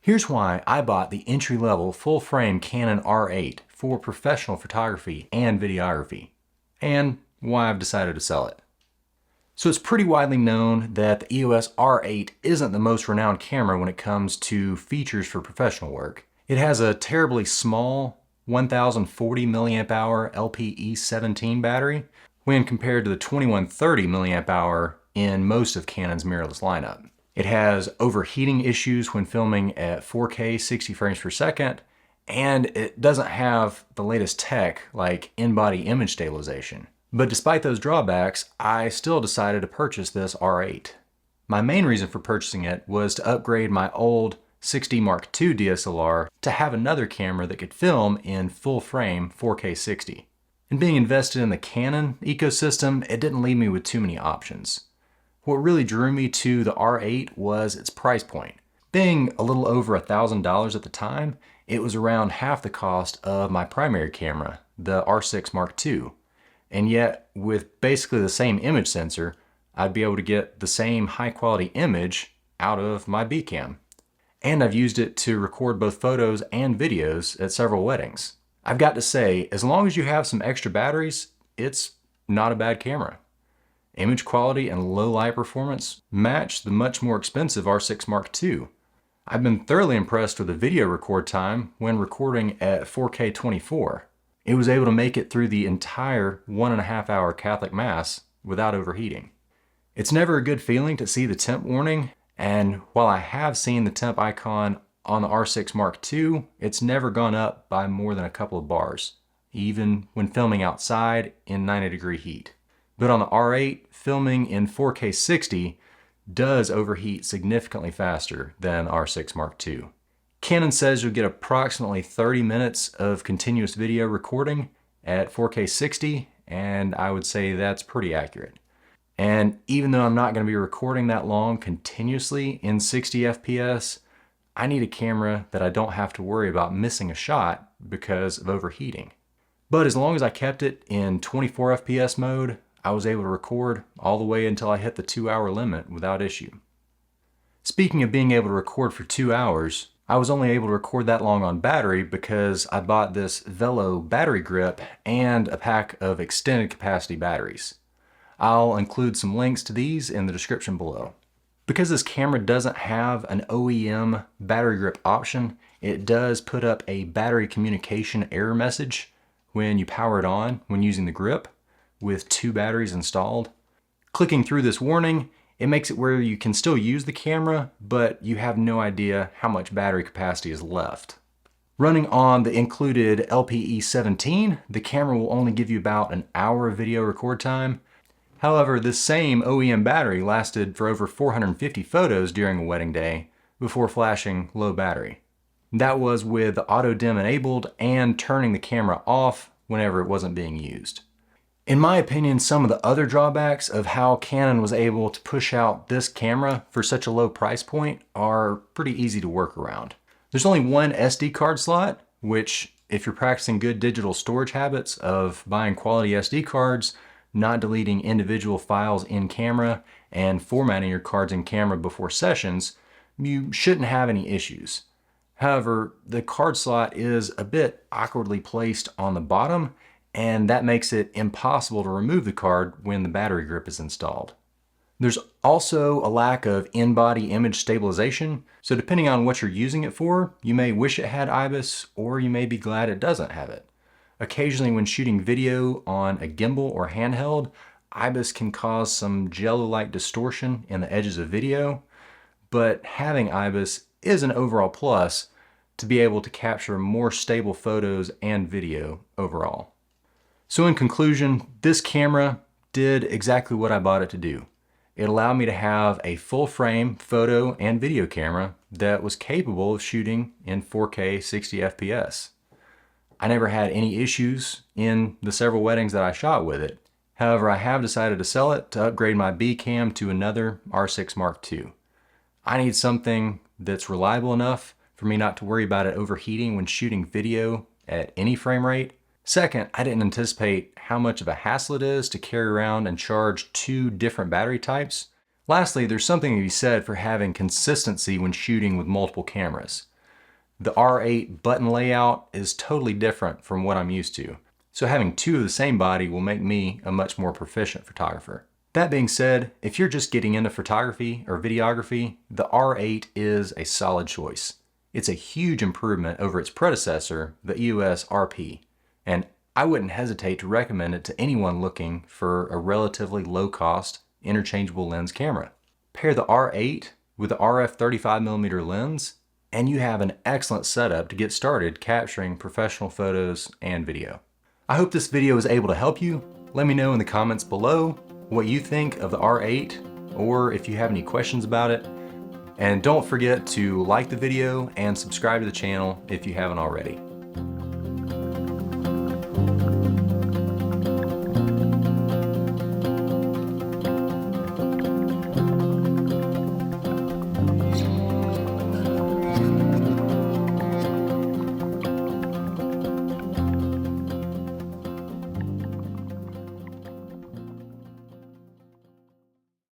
Here's why I bought the entry-level full-frame Canon R8 for professional photography and videography, and why I've decided to sell it. So it's pretty widely known that the EOS R8 isn't the most renowned camera when it comes to features for professional work. It has a terribly small 1040 milliamp hour LPE17 battery when compared to the 2130 milliamp hour in most of Canon's mirrorless lineup. It has overheating issues when filming at 4K 60 frames per second, and it doesn't have the latest tech like in-body image stabilization. But despite those drawbacks, I still decided to purchase this R8. My main reason for purchasing it was to upgrade my old 6D Mark II DSLR to have another camera that could film in full-frame 4K 60. And being invested in the Canon ecosystem, it didn't leave me with too many options. What really drew me to the R8 was its price point. Being a little over $1,000 at the time, it was around half the cost of my primary camera, the R6 Mark II. And yet, with basically the same image sensor, I'd be able to get the same high quality image out of my B cam. And I've used it to record both photos and videos at several weddings. I've got to say, as long as you have some extra batteries, it's not a bad camera. Image quality and low light performance match the much more expensive R6 Mark II. I've been thoroughly impressed with the video record time when recording at 4K 24. It was able to make it through the entire 1.5 hour Catholic Mass without overheating. It's never a good feeling to see the temp warning, and while I have seen the temp icon on the R6 Mark II, it's never gone up by more than a couple of bars, even when filming outside in 90-degree heat. But on the R8, filming in 4K 60 does overheat significantly faster than R6 Mark II. Canon says you'll get approximately 30 minutes of continuous video recording at 4K 60, and I would say that's pretty accurate. And even though I'm not going to be recording that long continuously in 60 FPS, I need a camera that I don't have to worry about missing a shot because of overheating. But as long as I kept it in 24 FPS mode, I was able to record all the way until I hit the 2-hour limit without issue. Speaking of being able to record for 2 hours, I was only able to record that long on battery because I bought this Velo battery grip and a pack of extended capacity batteries. I'll include some links to these in the description below. Because this camera doesn't have an OEM battery grip option, it does put up a battery communication error message when you power it on when using the grip with 2 batteries installed. Clicking through this warning, it makes it where you can still use the camera, but you have no idea how much battery capacity is left. Running on the included LPE17, the camera will only give you about an hour of video record time. However, this same OEM battery lasted for over 450 photos during a wedding day before flashing low battery. That was with auto dim enabled and turning the camera off whenever it wasn't being used. In my opinion, some of the other drawbacks of how Canon was able to push out this camera for such a low price point are pretty easy to work around. There's only one SD card slot, which if you're practicing good digital storage habits of buying quality SD cards, not deleting individual files in camera, and formatting your cards in camera before sessions, you shouldn't have any issues. However, the card slot is a bit awkwardly placed on the bottom, and that makes it impossible to remove the card when the battery grip is installed. There's also a lack of in-body image stabilization, so depending on what you're using it for, you may wish it had IBIS, or you may be glad it doesn't have it. Occasionally when shooting video on a gimbal or handheld, IBIS can cause some jello-like distortion in the edges of video, but having IBIS is an overall plus to be able to capture more stable photos and video overall. So in conclusion, this camera did exactly what I bought it to do. It allowed me to have a full frame photo and video camera that was capable of shooting in 4K 60 FPS. I never had any issues in the several weddings that I shot with it. However, I have decided to sell it to upgrade my B cam to another R6 Mark II. I need something that's reliable enough for me not to worry about it overheating when shooting video at any frame rate. Second, I didn't anticipate how much of a hassle it is to carry around and charge 2 different battery types Lastly, there's something to be said for having consistency when shooting with multiple cameras. The R8 button layout is totally different from what I'm used to, so having two of the same body will make me a much more proficient photographer. That being said, if you're just getting into photography or videography, the R8 is a solid choice. It's a huge improvement over its predecessor, the EOS RP, and I wouldn't hesitate to recommend it to anyone looking for a relatively low-cost interchangeable lens camera. Pair the R8 with the RF 35mm lens, and you have an excellent setup to get started capturing professional photos and video. I hope this video was able to help you. Let me know in the comments below what you think of the R8, or if you have any questions about it. And don't forget to like the video and subscribe to the channel if you haven't already.